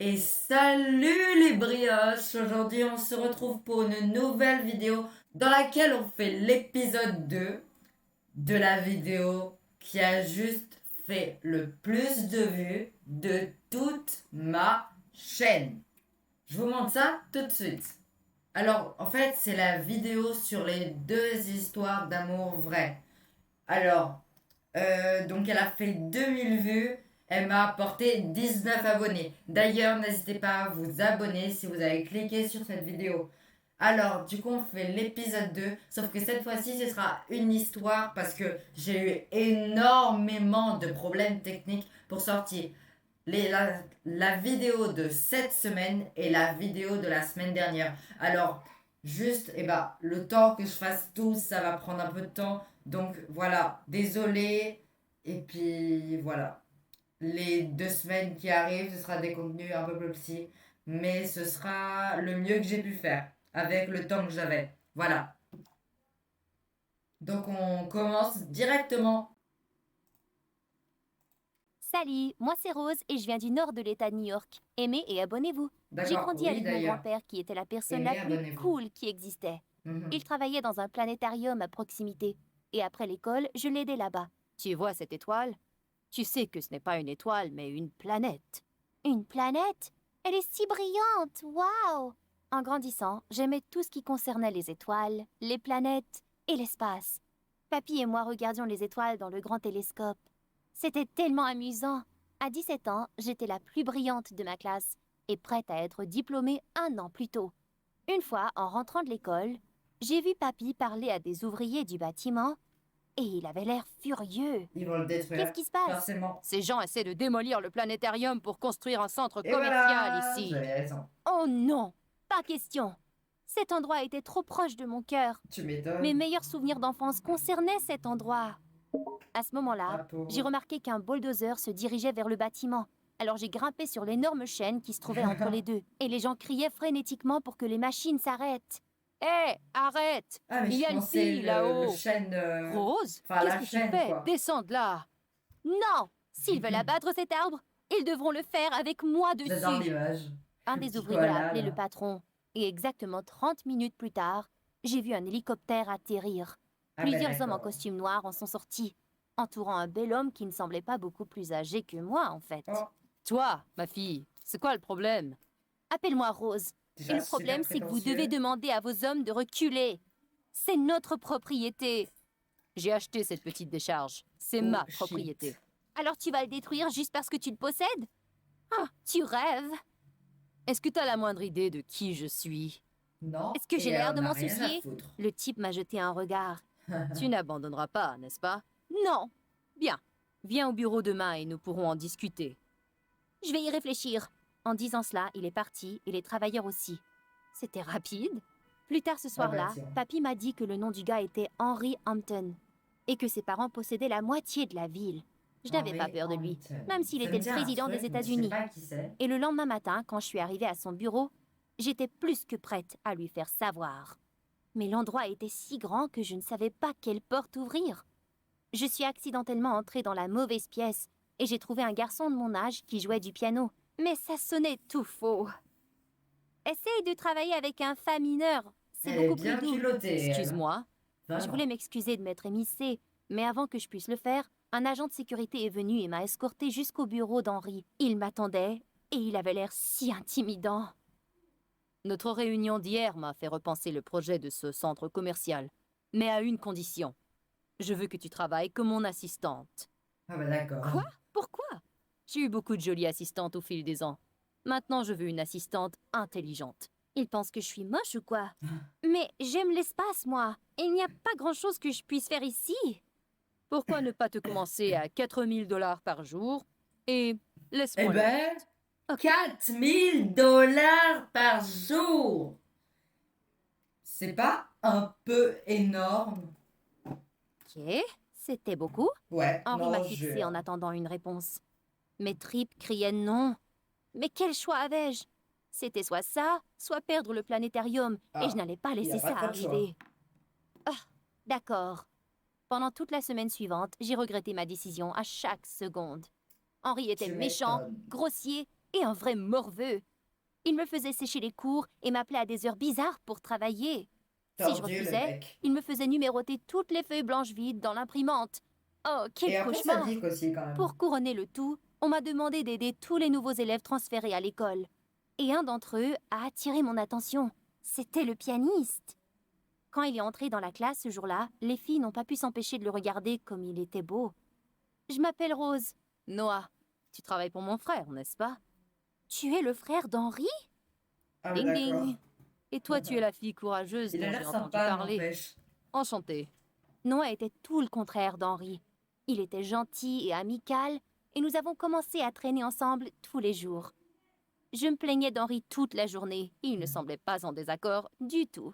Et salut les brioches! Aujourd'hui on se retrouve pour une nouvelle vidéo dans laquelle on fait l'épisode 2 de la vidéo qui a juste fait le plus de vues de toute ma chaîne. Je vous montre ça tout de suite. Alors en fait c'est la vidéo sur les deux histoires d'amour vraies. Alors donc elle a fait 2000 vues. Elle m'a apporté 19 abonnés. D'ailleurs, n'hésitez pas à vous abonner si vous avez cliqué sur cette vidéo. Alors, du coup, on fait l'épisode 2. Sauf que cette fois-ci, ce sera une histoire parce que j'ai eu énormément de problèmes techniques pour sortir la vidéo de cette semaine et la vidéo de la semaine dernière. Alors, juste, le temps que je fasse tout, ça va prendre un peu de temps. Donc, voilà, désolé. Et puis, voilà. Les 2 semaines qui arrivent, ce sera des contenus un peu plus petits. Mais ce sera le mieux que j'ai pu faire avec le temps que j'avais. Voilà. Donc, on commence directement. Salut, moi c'est Rose et je viens du nord de l'État de New York. Aimez et abonnez-vous. J'ai D'accord, grandi oui avec mon d'ailleurs. grand-père qui était la personne la Aimez, plus abonnez-vous. cool qui existait. Mhm. Il travaillait dans un planétarium à proximité. Et après l'école, je l'aidais là-bas. Tu vois cette étoile? Tu sais que ce n'est pas une étoile, mais une planète. Une planète? Elle est si brillante, waouh! En grandissant, j'aimais tout ce qui concernait les étoiles, les planètes et l'espace. Papy et moi regardions les étoiles dans le grand télescope. C'était tellement amusant. À 17 ans, j'étais la plus brillante de ma classe et prête à être diplômée un an plus tôt. Une fois, en rentrant de l'école, j'ai vu Papy parler à des ouvriers du bâtiment et il avait l'air furieux. Ils vont le Qu'est-ce détruire, qui se passe? forcément. Ces gens essaient de démolir le planétarium pour construire un centre Et commercial voilà, ici. j'avais raison. Oh non, pas question. Cet endroit était trop proche de mon cœur. Tu Mes m'étonnes. meilleurs souvenirs d'enfance concernaient cet endroit. À ce moment-là, Ah, j'ai pauvre. remarqué qu'un bulldozer se dirigeait vers le bâtiment. Alors j'ai grimpé sur l'énorme chaîne qui se trouvait entre les deux. Et les gens criaient frénétiquement pour que les machines s'arrêtent. Hé, arrête! Ah, mais Il y je a une pensais fille le là-haut. chêne. Rose, Enfin, qu'est-ce la que tu chaîne, fais? quoi. Descends de là! Non! S'ils veulent abattre cet arbre, ils devront le faire avec moi J'adore dessus. l'image. Un Le des petit ouvriers a koala, appelé le là. patron. Et exactement 30 minutes plus tard, j'ai vu un hélicoptère atterrir. Ah, ben Plusieurs hommes en d'accord. costume noir en sont sortis, entourant un bel homme qui ne semblait pas beaucoup plus âgé que moi, en fait. Oh, Toi, ma fille, c'est quoi le problème? Appelle-moi Rose. Et déjà le super problème, c'est que vous devez prétentieux. demander à vos hommes de reculer. C'est notre propriété. J'ai acheté cette petite décharge. C'est Oh, ma propriété. shit. Alors tu vas le détruire juste parce que tu le possèdes? Ah, tu rêves. Est-ce que t'as la moindre idée de qui je suis? Non, Est-ce que et j'ai elle l'air de en a m'en rien à soucier? foutre. Le type m'a jeté un regard. Tu n'abandonneras pas, n'est-ce pas? Non. Bien. Viens au bureau demain et nous pourrons en discuter. Je vais y réfléchir. En disant cela, il est parti et les travailleurs aussi. C'était rapide. Plus tard ce Ah, bah soir-là, tiens. papy m'a dit que le nom du gars était Henry Hampton et que ses parents possédaient la moitié de la ville. Je n'avais pas Henry peur de lui, Hampton. même s'il Ça était me le dit un président des truc, mais je sais États-Unis. pas qui c'est. Et le lendemain matin, quand je suis arrivée à son bureau, j'étais plus que prête à lui faire savoir. Mais l'endroit était si grand que je ne savais pas quelle porte ouvrir. Je suis accidentellement entrée dans la mauvaise pièce et j'ai trouvé un garçon de mon âge qui jouait du piano. Mais ça sonnait tout faux. Essaye de travailler avec un fa mineur, c'est Elle est beaucoup plus bien doux. culottée, elle. Excuse-moi. Je voulais Vraiment. m'excuser de m'être émissée, mais avant que je puisse le faire, un agent de sécurité est venu et m'a escorté jusqu'au bureau d'Henri. Il m'attendait et il avait l'air si intimidant. Notre réunion d'hier m'a fait repenser le projet de ce centre commercial, mais à une condition. Je veux que tu travailles comme mon assistante. Ah, bah d'accord. Quoi? Pourquoi? J'ai eu beaucoup de jolies assistantes au fil des ans. Maintenant, je veux une assistante intelligente. Il pense que je suis moche ou quoi? Mais j'aime l'espace, moi. Il n'y a pas grand-chose que je puisse faire ici. Pourquoi ne pas te commencer à 4000 $ par jour et Eh laisse-moi le ben, reste. Ok. 4000 $ par jour. C'est pas un peu énorme? Ok, c'était beaucoup. Ouais, Henri m'a non, fixé en jure. attendant une réponse. Mes tripes criaient non. Mais quel choix avais-je? C'était soit ça, soit perdre le planétarium, et je Ah, n'allais pas il n'y a laisser pas ça trop de choix. arriver. Ah, d'accord. Pendant toute la semaine suivante, j'ai regretté ma décision à chaque seconde. Henri était Tu méchant, m'étonnes. grossier et un vrai morveux. Il me faisait sécher les cours et m'appelait à des heures bizarres pour travailler. Si je Tordu, le refusais, mec. il me faisait numéroter toutes les feuilles blanches vides dans l'imprimante. Oh, Et quel un peu cauchemar! sadique aussi, quand même. Pour couronner le tout, on m'a demandé d'aider tous les nouveaux élèves transférés à l'école. Et un d'entre eux a attiré mon attention. C'était le pianiste. Quand il est entré dans la classe ce jour-là, les filles n'ont pas pu s'empêcher de le regarder comme il était beau. Je m'appelle Rose. Noah, tu travailles pour mon frère, n'est-ce pas? Tu es le frère d'Henri? Ah, mais Ding d'accord. ding. Et toi, tu es la fille courageuse Il a dont j'ai l'air entendu sympa, parler. n'empêche. Enchantée. Noah était tout le contraire d'Henri. Il était gentil et amical, et nous avons commencé à traîner ensemble tous les jours. Je me plaignais d'Henri toute la journée, et il ne semblait pas en désaccord du tout.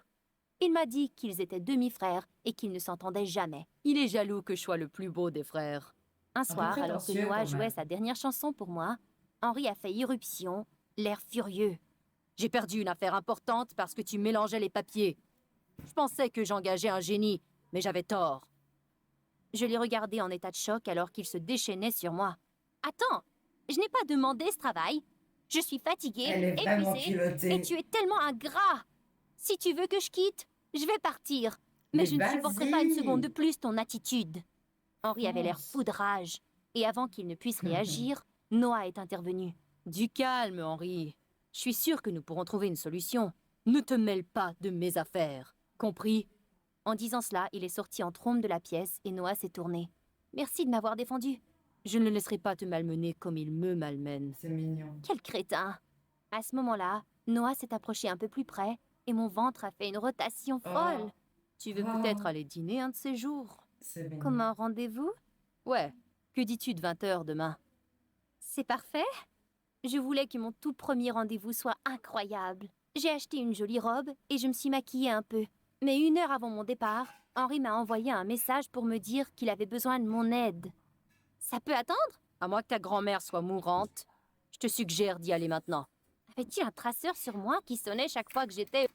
Il m'a dit qu'ils étaient demi-frères et qu'ils ne s'entendaient jamais. Il est jaloux que je sois le plus beau des frères. Un Un peu soir, alors que prétentieux, Noah quand jouait même. sa dernière chanson pour moi, Henri a fait irruption, l'air furieux. J'ai perdu une affaire importante parce que tu mélangeais les papiers. Je pensais que j'engageais un génie, mais j'avais tort. Je l'ai regardé en état de choc alors qu'il se déchaînait sur moi. Attends, je n'ai pas demandé ce travail. Je suis fatiguée, Elle est vraiment épuisée, et culottée. tu es tellement ingrat. Si tu veux que je quitte, je vais partir. Mais Mais je ne supporterai pas une seconde de vas-y. plus ton attitude. Henri avait l'air Fonce. fou de rage. Et avant qu'il ne puisse réagir, Noah est intervenu. Du calme, Henri. Je suis sûre que nous pourrons trouver une solution. Ne te mêle pas de mes affaires. Compris? En disant cela, il est sorti en trombe de la pièce et Noah s'est tourné. Merci de m'avoir défendu. Je ne le laisserai pas te malmener comme il me malmène. C'est mignon. Quel crétin! À ce moment-là, Noah s'est approché un peu plus près et mon ventre a fait une rotation folle. Oh, Tu veux oh, peut-être aller dîner un de ces jours? c'est Comme mignon. un rendez-vous? Ouais. Que dis-tu de 20h demain? C'est parfait. Je voulais que mon tout premier rendez-vous soit incroyable. J'ai acheté une jolie robe et je me suis maquillée un peu. Mais 1 heure avant mon départ, Henri m'a envoyé un message pour me dire qu'il avait besoin de mon aide. Ça peut attendre? À moins que ta grand-mère soit mourante. Je te suggère d'y aller maintenant. Avait-il un traceur sur moi qui sonnait chaque fois que j'étais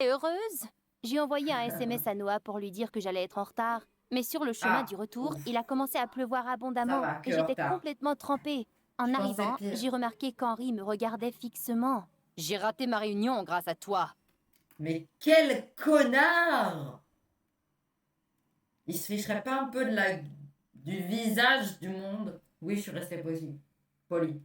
heureuse? J'ai envoyé un SMS à Noah pour lui dire que j'allais être en retard. Mais sur le chemin Ah, du retour, ouf. il a commencé à pleuvoir Ça abondamment va, que et en j'étais retard. complètement trempée. En Je pense que c'est arrivant, pire. j'ai remarqué qu'Henri me regardait fixement. J'ai raté ma réunion grâce à toi. Mais quel connard! Il se ficherait pas un peu du visage du monde? Oui, je suis restée poli.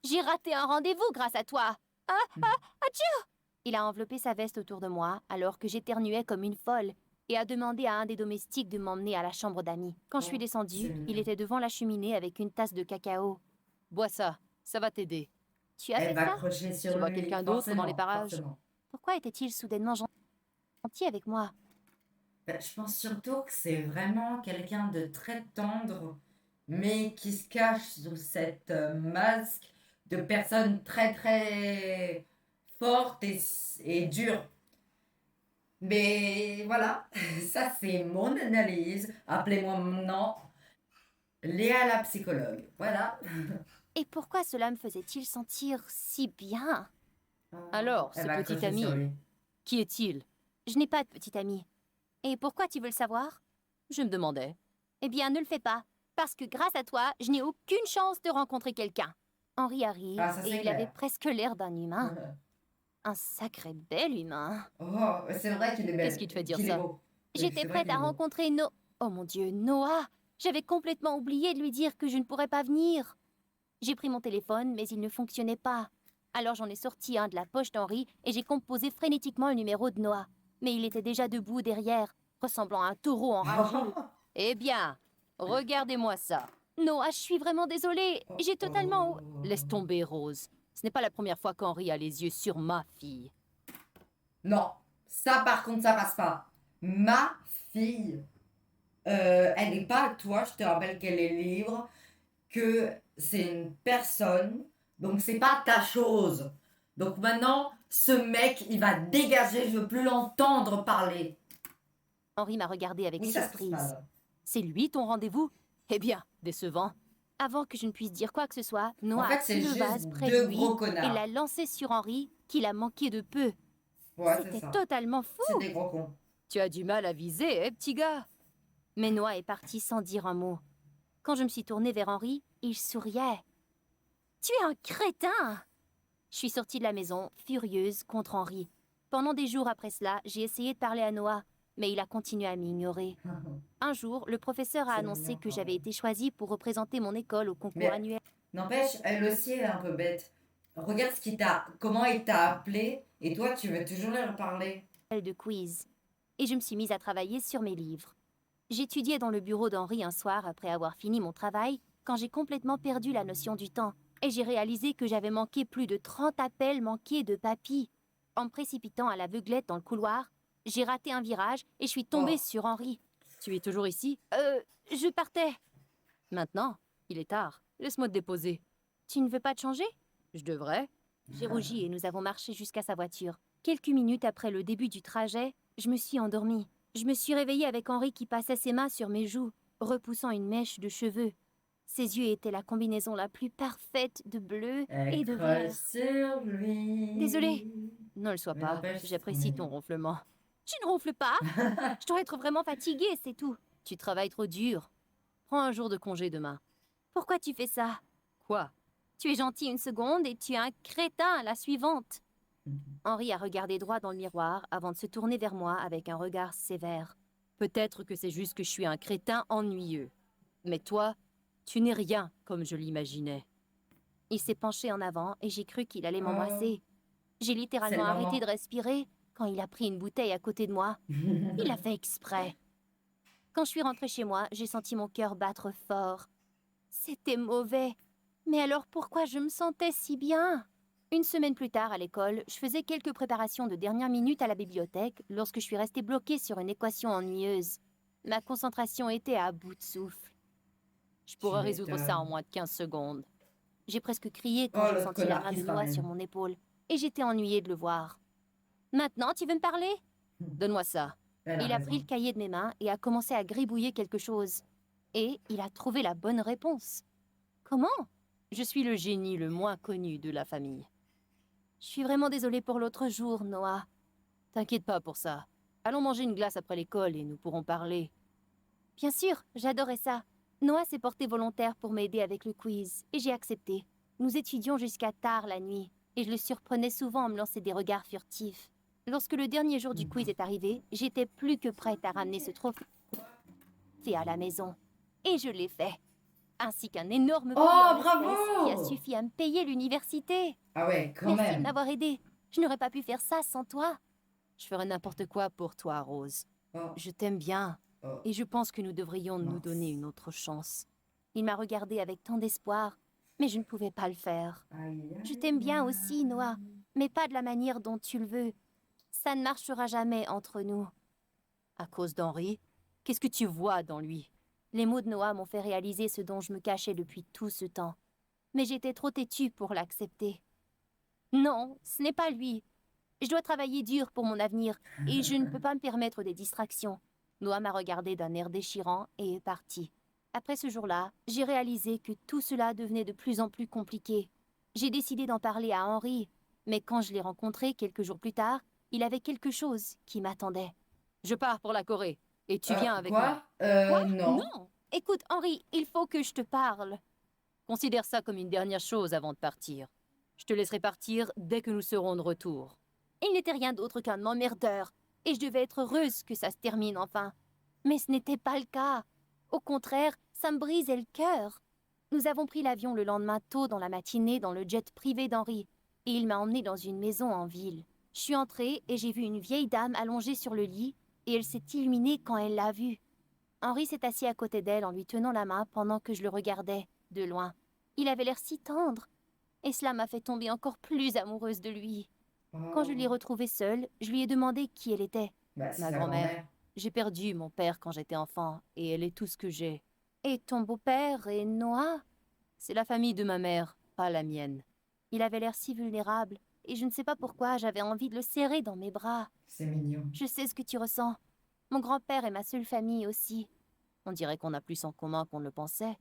J'ai raté un rendez-vous grâce à toi. Atchou! Il a enveloppé sa veste autour de moi alors que j'éternuais comme une folle et a demandé à un des domestiques de m'emmener à la chambre d'amis. Quand je suis Oh, c'est descendue, mignon. il était devant la cheminée avec une tasse de cacao. Bois ça va t'aider. Tu as Elle fait va ça? crocher sur Tu vois lui, quelqu'un d'autre dans les forcément, parages? forcément. Pourquoi était-il soudainement gentil avec moi? Ben, je pense surtout que c'est vraiment quelqu'un de très tendre, mais qui se cache sous cette masque de personne très très forte et dure. Mais voilà, ça c'est mon analyse. Appelez-moi maintenant Léa la psychologue. Voilà. Et pourquoi cela me faisait-il sentir si bien? Alors, ce elle va petit crocher sur ami, lui. qui est-il? Je n'ai pas de petit ami. Et pourquoi tu veux le savoir? Je me demandais. Eh bien, ne le fais pas, parce que grâce à toi, je n'ai aucune chance de rencontrer quelqu'un. Henri arrive, Ah, ça et c'est il avait clair. presque l'air d'un humain. Un sacré bel humain. Oh, c'est vrai qu'il est Qu'est-ce belle, qui te fait dire qu'il est ça? beau. Oui, J'étais c'est vrai prête qu'il à est beau. rencontrer Oh mon Dieu, Noah! J'avais complètement oublié de lui dire que je ne pourrais pas venir. J'ai pris mon téléphone, mais il ne fonctionnait pas. Alors j'en ai sorti un de la poche d'Henri et j'ai composé frénétiquement le numéro de Noah. Mais il était déjà debout derrière, ressemblant à un taureau enragé. Eh bien, regardez-moi ça. Noah, je suis vraiment désolée. J'ai totalement... Laisse tomber, Rose. Ce n'est pas la première fois qu'Henri a les yeux sur ma fille. Non, ça par contre, ça passe pas. Ma fille, elle n'est pas à toi, je te rappelle qu'elle est libre, que c'est une personne, donc c'est pas ta chose. Donc maintenant, ce mec, il va dégager, je veux plus l'entendre parler. Henri m'a regardé avec Oui, ça se passe surprise. mal. C'est lui ton rendez-vous? Eh bien, décevant. Avant que je ne puisse dire quoi que ce soit, Noah En a fait, pris c'est le vase juste près de deux lui gros et connards. l'a lancé sur Henri, qui l'a manqué de peu. Ouais, c'est C'était ça. totalement fou. C'est des gros cons. Tu as du mal à viser, petit gars? Mais Noah est parti sans dire un mot. Quand je me suis tournée vers Henri, il souriait. Tu es un crétin! Je suis sortie de la maison, furieuse contre Henry. Pendant des jours après cela, j'ai essayé de parler à Noah, mais il a continué à m'ignorer. Un jour, le professeur a C'est annoncé mignon que quand j'avais même. été choisie pour représenter mon école au concours Mais annuel n'empêche, elle aussi, elle est un peu bête. Regarde comment il t'a appelé, et toi, tu veux toujours lui reparler. de quiz. Et je me suis mise à travailler sur mes livres. J'étudiais dans le bureau d'Henri un soir après avoir fini mon travail, quand j'ai complètement perdu la notion du temps, et j'ai réalisé que j'avais manqué plus de 30 appels manqués de papy. En me précipitant à l'aveuglette dans le couloir, j'ai raté un virage et je suis tombée Oh, sur Henri. Tu es toujours ici? Je partais. Maintenant, il est tard. Laisse-moi te déposer. Tu ne veux pas te changer? Je devrais. J'ai rougi et nous avons marché jusqu'à sa voiture. Quelques minutes après le début du trajet, je me suis endormie. Je me suis réveillée avec Henri qui passait ses mains sur mes joues, repoussant une mèche de cheveux. Ses yeux étaient la combinaison la plus parfaite de bleu elle et de creuse vert. sur Désolée. lui. Ne le sois Mais pas. n'empêche, c'est trop J'apprécie ton mignon. ronflement. Tu ne ronfles pas? Je dois être vraiment fatiguée, c'est tout. Tu travailles trop dur. Prends un jour de congé demain. Pourquoi tu fais ça? Quoi? Tu es gentil une seconde et tu es un crétin la suivante. Henri a regardé droit dans le miroir avant de se tourner vers moi avec un regard sévère. Peut-être que c'est juste que je suis un crétin ennuyeux. Mais toi, tu n'es rien comme je l'imaginais. Il s'est penché en avant et j'ai cru qu'il allait Oh, m'embrasser. J'ai c'est littéralement le arrêté de moment. respirer quand il a pris une bouteille à côté de moi. Il l'a fait exprès. Quand je suis rentrée chez moi, j'ai senti mon cœur battre fort. C'était mauvais. Mais alors pourquoi je me sentais si bien? Une semaine plus tard, à l'école, je faisais quelques préparations de dernière minute à la bibliothèque lorsque je suis restée bloquée sur une équation ennuyeuse. Ma concentration était à bout de souffle. Je Tu pourrais résoudre ça en m'étonnes. moins de 15 secondes. J'ai presque crié quand Oh, j'ai l'autre senti la connard main qui de se Noah sur ramène. mon épaule, et j'étais ennuyée de le voir. Maintenant, tu veux me parler? Donne-moi ça. Elle a Il a pris raison. le cahier de mes mains et a commencé à gribouiller quelque chose. Et il a trouvé la bonne réponse. Comment? Je suis le génie le moins connu de la famille. Je suis vraiment désolée pour l'autre jour, Noah. T'inquiète pas pour ça. Allons manger une glace après l'école et nous pourrons parler. Bien sûr, j'adorais ça. Noah s'est porté volontaire pour m'aider avec le quiz, et j'ai accepté. Nous étudions jusqu'à tard la nuit, et je le surprenais souvent en me lancer des regards furtifs. Lorsque le dernier jour du quiz est arrivé, j'étais plus que prête à ramener ce trophée à la maison. Et je l'ai fait. Ainsi qu'un énorme prix Oh, en espèces qui a bravo! suffi à me payer l'université. Ah ouais, quand Merci de même. m'avoir aidé. Je n'aurais pas pu faire ça sans toi. Je ferais n'importe quoi pour toi, Rose. Oh, Je t'aime bien, oh, et je pense que nous devrions nous donner mince. une autre chance. Il m'a regardé avec tant d'espoir, mais je ne pouvais pas le faire. Aïe, Je aïe, t'aime bien aussi, Noah, aïe. mais pas de la manière dont tu le veux. Ça ne marchera jamais entre nous. À cause d'Henri? Qu'est-ce que tu vois dans lui? Les mots de Noah m'ont fait réaliser ce dont je me cachais depuis tout ce temps. Mais j'étais trop têtue pour l'accepter. Non, ce n'est pas lui. Je dois travailler dur pour mon avenir, et je ne peux pas me permettre des distractions. Noah m'a regardé d'un air déchirant et est parti. Après ce jour-là, j'ai réalisé que tout cela devenait de plus en plus compliqué. J'ai décidé d'en parler à Henri, mais quand je l'ai rencontré quelques jours plus tard, il avait quelque chose qui m'attendait. Je pars pour la Corée, et tu viens avec moi. Quoi? Quoi? Non. Non! Écoute, Henri, il faut que je te parle. Considère ça comme une dernière chose avant de partir. Je te laisserai partir dès que nous serons de retour. Il n'était rien d'autre qu'un emmerdeur, et je devais être heureuse que ça se termine enfin. Mais ce n'était pas le cas. Au contraire, ça me brisait le cœur. Nous avons pris l'avion le lendemain tôt dans la matinée dans le jet privé d'Henri, et il m'a emmenée dans une maison en ville. Je suis entrée et j'ai vu une vieille dame allongée sur le lit, et elle s'est illuminée quand elle l'a vue. Henri s'est assis à côté d'elle en lui tenant la main pendant que je le regardais, de loin. Il avait l'air si tendre, et cela m'a fait tomber encore plus amoureuse de lui. Quand je l'ai Oh, retrouvée seule, je lui ai demandé qui elle était. bah, c'est Ma sa grand-mère. grand-mère. J'ai perdu mon père quand j'étais enfant, et elle est tout ce que j'ai. Et ton beau-père est Noah? C'est la famille de ma mère, pas la mienne. Il avait l'air si vulnérable, et je ne sais pas pourquoi j'avais envie de le serrer dans mes bras. C'est mignon. Je sais ce que tu ressens. Mon grand-père est ma seule famille aussi. On dirait qu'on a plus en commun qu'on ne le pensait.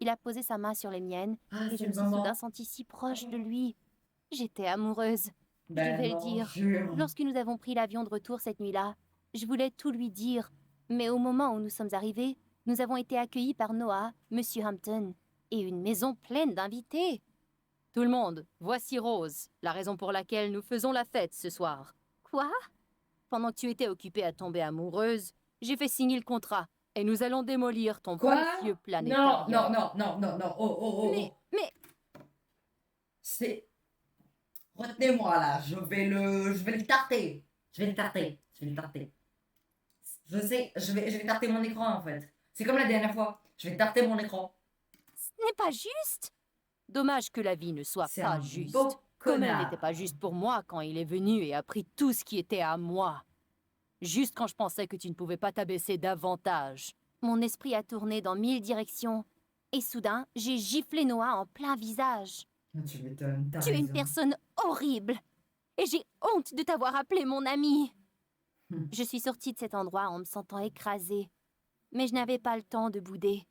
Il a posé sa main sur les miennes, Ah, et je c'est me le suis soudain moment. sentie si proche de lui. J'étais amoureuse. Je Ben devais le non, dire. jure. Lorsque nous avons pris l'avion de retour cette nuit-là, je voulais tout lui dire. Mais au moment où nous sommes arrivés, nous avons été accueillis par Noah, Monsieur Hampton, et une maison pleine d'invités. Tout le monde, voici Rose, la raison pour laquelle nous faisons la fête ce soir. Quoi? Pendant que tu étais occupée à tomber amoureuse, j'ai fait signer le contrat et nous allons démolir ton Quoi? précieux Non, planétarium. non, non, non, non, non. Oh, oh, oh, oh. Mais, C'est... Retenez-moi là, je vais le tarter. Je vais le tarter. Je vais le tarter. Je sais, je vais tarter mon écran en fait. C'est comme la dernière fois. Je vais tarter mon écran. ce n'est pas juste. Dommage que la vie ne soit C'est pas un juste. beau Comme elle connard. n'était pas juste pour moi quand il est venu et a pris tout ce qui était à moi. Juste quand je pensais que tu ne pouvais pas t'abaisser davantage. Mon esprit a tourné dans 1000 directions. Et soudain, j'ai giflé Noah en plein visage. Tu m'étonnes, t'as Tu es une raison. personne horrible. Et j'ai honte de t'avoir appelé mon ami. Hmm. Je suis sortie de cet endroit en me sentant écrasée. Mais je n'avais pas le temps de bouder.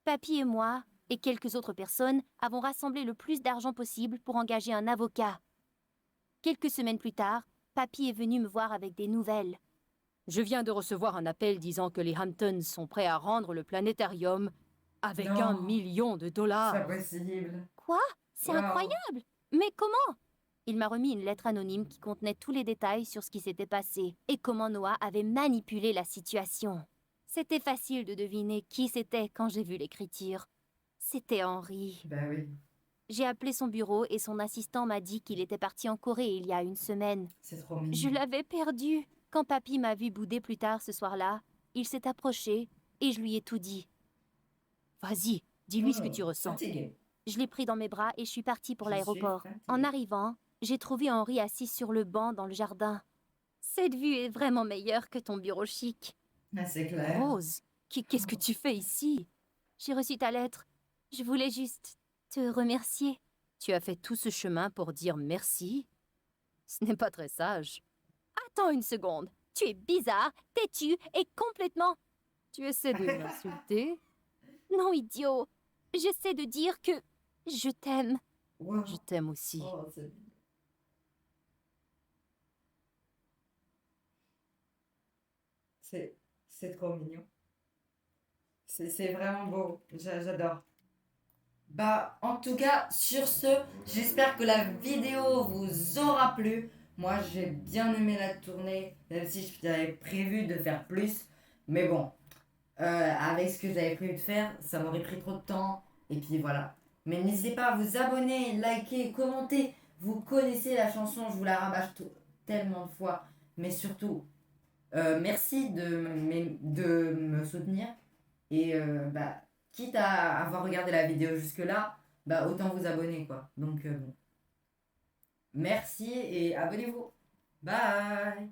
Papy et moi, et quelques autres personnes, avons rassemblé le plus d'argent possible pour engager un avocat. Quelques semaines plus tard, Papy est venu me voir avec des nouvelles. Je viens de recevoir un appel disant que les Hamptons sont prêts à rendre le planétarium avec Non. 1 million de C'est dollars. pas possible. Quoi? C'est Wow. incroyable! Mais comment? Il m'a remis une lettre anonyme qui contenait tous les détails sur ce qui s'était passé et comment Noah avait manipulé la situation. C'était facile de deviner qui c'était quand j'ai vu l'écriture. C'était Henry. Bah oui, J'ai appelé son bureau et son assistant m'a dit qu'il était parti en Corée il y a une semaine. c'est trop mignon. Je l'avais perdu. Quand Papy m'a vu bouder plus tard ce soir-là, il s'est approché et je lui ai tout dit. Vas-y, dis-lui ce que tu ressens. Fatigué. Je l'ai pris dans mes bras et je suis partie pour Je suis l'aéroport. fatiguée. En arrivant, j'ai trouvé Henri assis sur le banc dans le jardin. Cette vue est vraiment meilleure que ton bureau chic. Ah, c'est clair. Rose, qu'est-ce que tu fais ici? J'ai reçu ta lettre. Je voulais juste te remercier. Tu as fait tout ce chemin pour dire merci? Ce n'est pas très sage. Attends une seconde. Tu es bizarre, têtu et complètement... Tu essaies de m'insulter? Non, idiot. J'essaie de dire que je t'aime. Wow. Je t'aime aussi. Oh, c'est mignon. C'est trop mignon. C'est vraiment beau. J'adore. Bah, en tout cas, sur ce, j'espère que la vidéo vous aura plu. Moi, j'ai bien aimé la tournée, même si j'avais prévu de faire plus. Mais bon, avec ce que j'avais prévu de faire, ça m'aurait pris trop de temps. Et puis voilà. Mais n'hésitez pas à vous abonner, liker, commenter. Vous connaissez la chanson, je vous la rabâche tellement de fois. Mais surtout, merci de me soutenir. Et bah, quitte à avoir regardé la vidéo jusque-là, bah, autant vous abonner, quoi. Donc, bon. Merci et abonnez-vous. Bye!